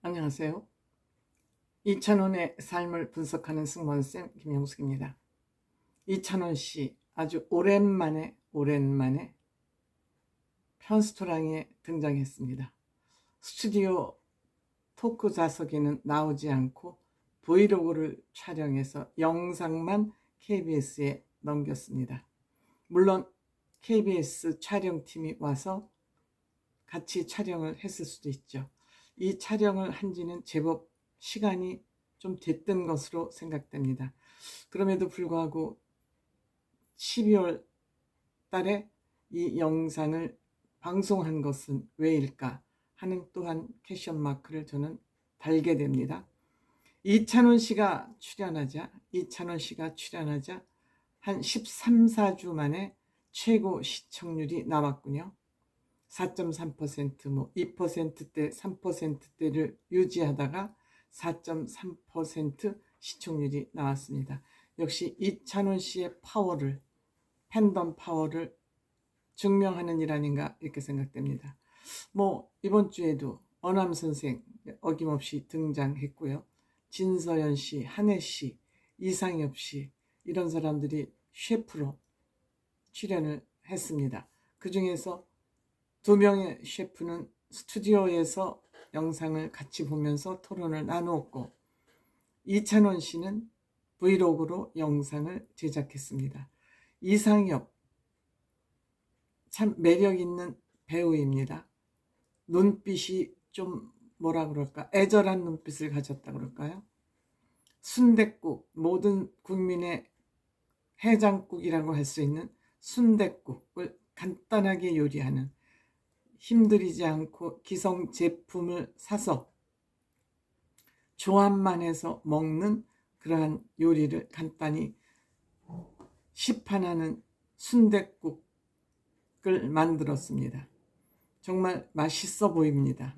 안녕하세요. 이찬원의 삶을 분석하는 승무원쌤 김영숙입니다. 이찬원 씨 아주 오랜만에 편스토랑에 등장했습니다. 스튜디오 토크 좌석에는 나오지 않고 브이로그를 촬영해서 영상만 KBS에 넘겼습니다. 물론 KBS 촬영팀이 와서 같이 촬영을 했을 수도 있죠. 이 촬영을 한 지는 제법 시간이 좀 됐던 것으로 생각됩니다. 그럼에도 불구하고 12월 달에 이 영상을 방송한 것은 왜일까 하는 또한 퀘션 마크를 저는 달게 됩니다. 이찬원 씨가 출연하자 한 13, 14주 만에 최고 시청률이 나왔군요. 4.3%, 2%대, 3%대를 유지하다가 4.3% 시청률이 나왔습니다. 역시 이찬원 씨의 파워를, 팬덤 파워를 증명하는 일 아닌가 이렇게 생각됩니다. 이번 주에도 어남 선생 어김없이 등장했고요. 진서연 씨, 한혜 씨, 이상엽 씨 이런 사람들이 셰프로 출연을 했습니다. 그 중에서 2명의 셰프는 스튜디오에서 영상을 같이 보면서 토론을 나누었고, 이찬원 씨는 브이로그로 영상을 제작했습니다. 이상엽 참 매력 있는 배우입니다. 눈빛이 좀 뭐라 그럴까, 애절한 눈빛을 가졌다 그럴까요? 순댓국, 모든 국민의 해장국이라고 할 수 있는 순댓국을 간단하게 요리하는, 힘들이지 않고 기성 제품을 사서 조합만 해서 먹는 그러한 요리를 간단히 시판하는 순댓국을 만들었습니다. 정말 맛있어 보입니다.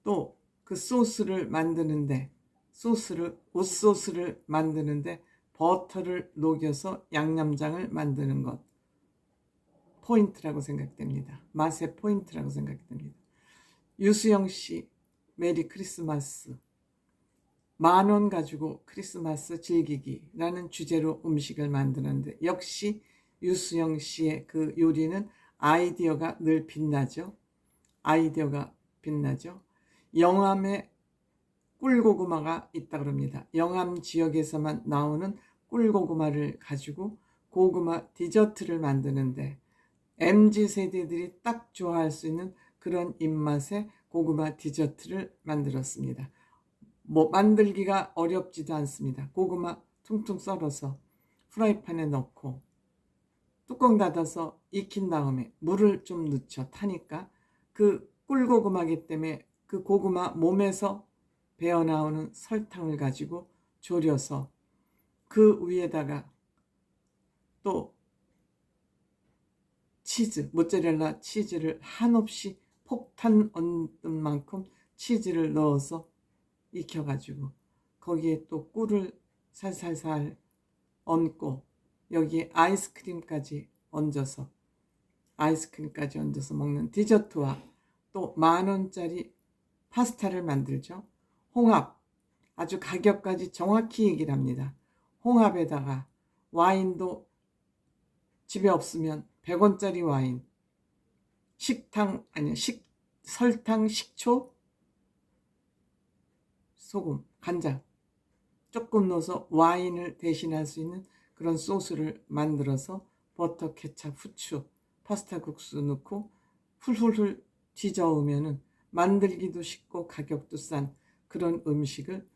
또 그 소스를 만드는데, 굿소스를 만드는데 버터를 녹여서 양념장을 만드는 것, 포인트라고 생각됩니다. 맛의 포인트라고 생각됩니다. 유수영 씨, 메리 크리스마스, 10,000원 가지고 크리스마스 즐기기라는 주제로 음식을 만드는데, 역시 유수영 씨의 그 요리는 아이디어가 늘 빛나죠. 영암에 꿀고구마가 있다 그럽니다. 영암 지역에서만 나오는 꿀고구마를 가지고 고구마 디저트를 만드는데, MZ세대들이 딱 좋아할 수 있는 그런 입맛의 고구마 디저트를 만들었습니다. 만들기가 어렵지도 않습니다. 고구마 퉁퉁 썰어서 프라이팬에 넣고 뚜껑 닫아서 익힌 다음에 물을 좀 넣죠. 타니까 그 꿀고구마기 때문에 그 고구마 몸에서 배어나오는 설탕을 가지고 졸여서 그 위에다가 또 모짜렐라 치즈를 한없이 폭탄 얹은 만큼 치즈를 넣어서 익혀가지고 거기에 또 꿀을 살살살 얹고 여기에 아이스크림까지 얹어서 먹는 디저트와 또 10,000원짜리 파스타를 만들죠. 홍합, 아주 가격까지 정확히 얘기를 합니다. 홍합에다가 와인도 집에 없으면 100원짜리 와인, 설탕, 식초, 소금, 간장 조금 넣어서 와인을 대신할 수 있는 그런 소스를 만들어서 버터, 케찹, 후추, 파스타 국수 넣고 훌훌훌 뒤저으면은 만들기도 쉽고 가격도 싼 그런 음식을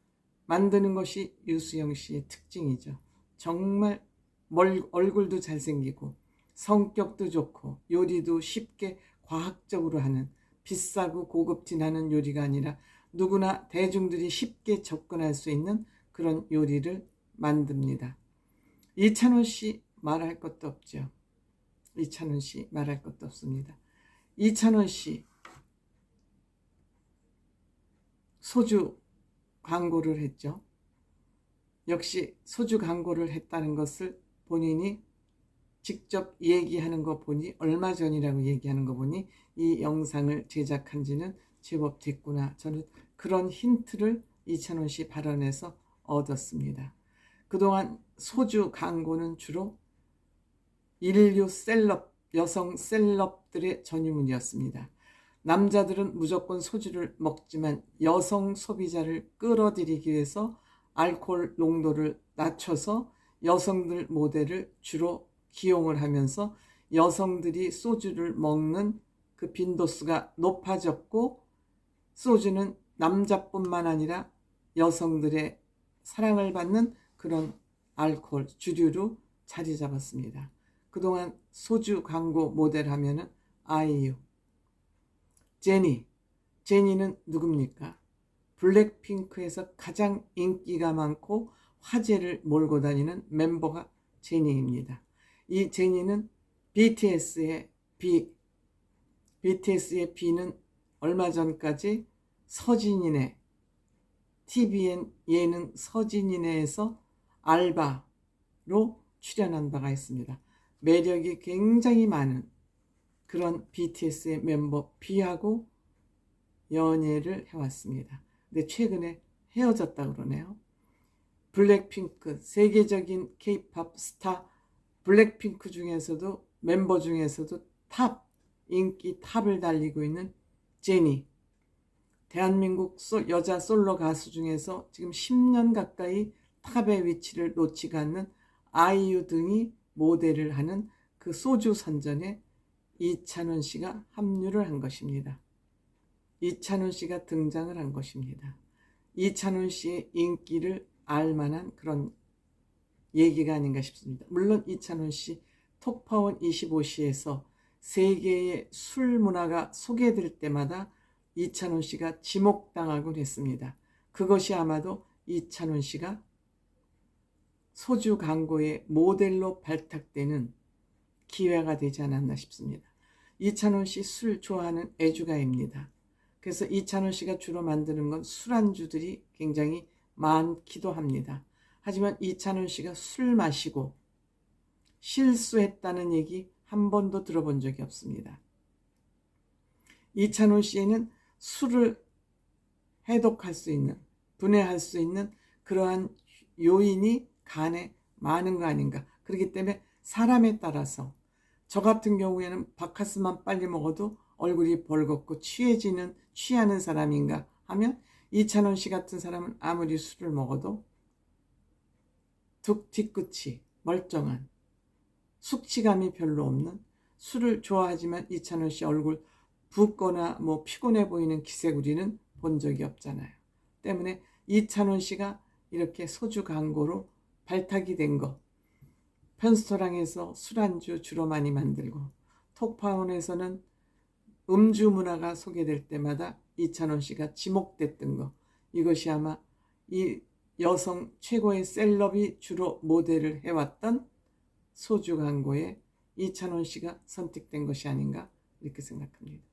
만드는 것이 유수영 씨의 특징이죠. 정말 얼굴도 잘생기고 성격도 좋고 요리도 쉽게 과학적으로 하는, 비싸고 고급진하는 요리가 아니라 누구나 대중들이 쉽게 접근할 수 있는 그런 요리를 만듭니다. 이찬원 씨 말할 것도 없죠. 없습니다. 이찬원 씨 소주 광고를 했죠. 역시 소주 광고를 했다는 것을 본인이 직접 얘기하는 거 보니, 얼마 전이라고 얘기하는 거 보니 이 영상을 제작한 지는 제법 됐구나. 저는 그런 힌트를 이찬원 씨 발언에서 얻었습니다. 그동안 소주 광고는 주로 인류 셀럽, 여성 셀럽들의 전유문이었습니다. 남자들은 무조건 소주를 먹지만 여성 소비자를 끌어들이기 위해서 알코올 농도를 낮춰서 여성들 모델을 주로 기용을 하면서 여성들이 소주를 먹는 그 빈도수가 높아졌고, 소주는 남자뿐만 아니라 여성들의 사랑을 받는 그런 알코올 주류로 자리 잡았습니다. 그동안 소주 광고 모델 하면은 아이유, 제니는 누굽니까? 블랙핑크에서 가장 인기가 많고 화제를 몰고 다니는 멤버가 제니입니다. 이 제니는 BTS의 B는 얼마 전까지 서진이네, TVN 예능 서진이네에서 알바로 출연한 바가 있습니다. 매력이 굉장히 많은 그런 BTS의 멤버 B하고 연애를 해왔습니다. 근데 최근에 헤어졌다고 그러네요. 블랙핑크, 세계적인 K-팝 스타 블랙핑크 중에서도, 멤버 중에서도 인기 탑을 달리고 있는 제니, 대한민국 여자 솔로 가수 중에서 지금 10년 가까이 탑의 위치를 놓치지 않는 아이유 등이 모델을 하는 그 소주 선전에 이찬원 씨가 합류를 한 것입니다. 이찬원 씨가 등장을 한 것입니다. 이찬원 씨의 인기를 알만한 그런 얘기가 아닌가 싶습니다. 물론 이찬원 씨 톡파원 25시에서 세계의 술 문화가 소개될 때마다 이찬원 씨가 지목당하곤 했습니다. 그것이 아마도 이찬원 씨가 소주 광고의 모델로 발탁되는 기회가 되지 않았나 싶습니다. 이찬원 씨 술 좋아하는 애주가입니다. 그래서 이찬원 씨가 주로 만드는 건 술안주들이 굉장히 많기도 합니다. 하지만 이찬원 씨가 술 마시고 실수했다는 얘기 한 번도 들어본 적이 없습니다. 이찬원 씨에는 술을 해독할 수 있는, 분해할 수 있는 그러한 요인이 간에 많은 거 아닌가. 그렇기 때문에 사람에 따라서, 저 같은 경우에는 바카스만 빨리 먹어도 얼굴이 벌겋고 취하는 사람인가 하면, 이찬원 씨 같은 사람은 아무리 술을 먹어도 뒤끝이 멀쩡한, 숙취감이 별로 없는, 술을 좋아하지만 이찬원 씨 얼굴 붓거나 피곤해 보이는 기세구리는 본 적이 없잖아요. 때문에 이찬원 씨가 이렇게 소주 광고로 발탁이 된 거, 편스토랑에서 술안주 주로 많이 만들고, 톡파원에서는 음주 문화가 소개될 때마다 이찬원 씨가 지목됐던 거, 이것이 아마 이 여성 최고의 셀럽이 주로 모델을 해왔던 소주 광고에 이찬원 씨가 선택된 것이 아닌가 이렇게 생각합니다.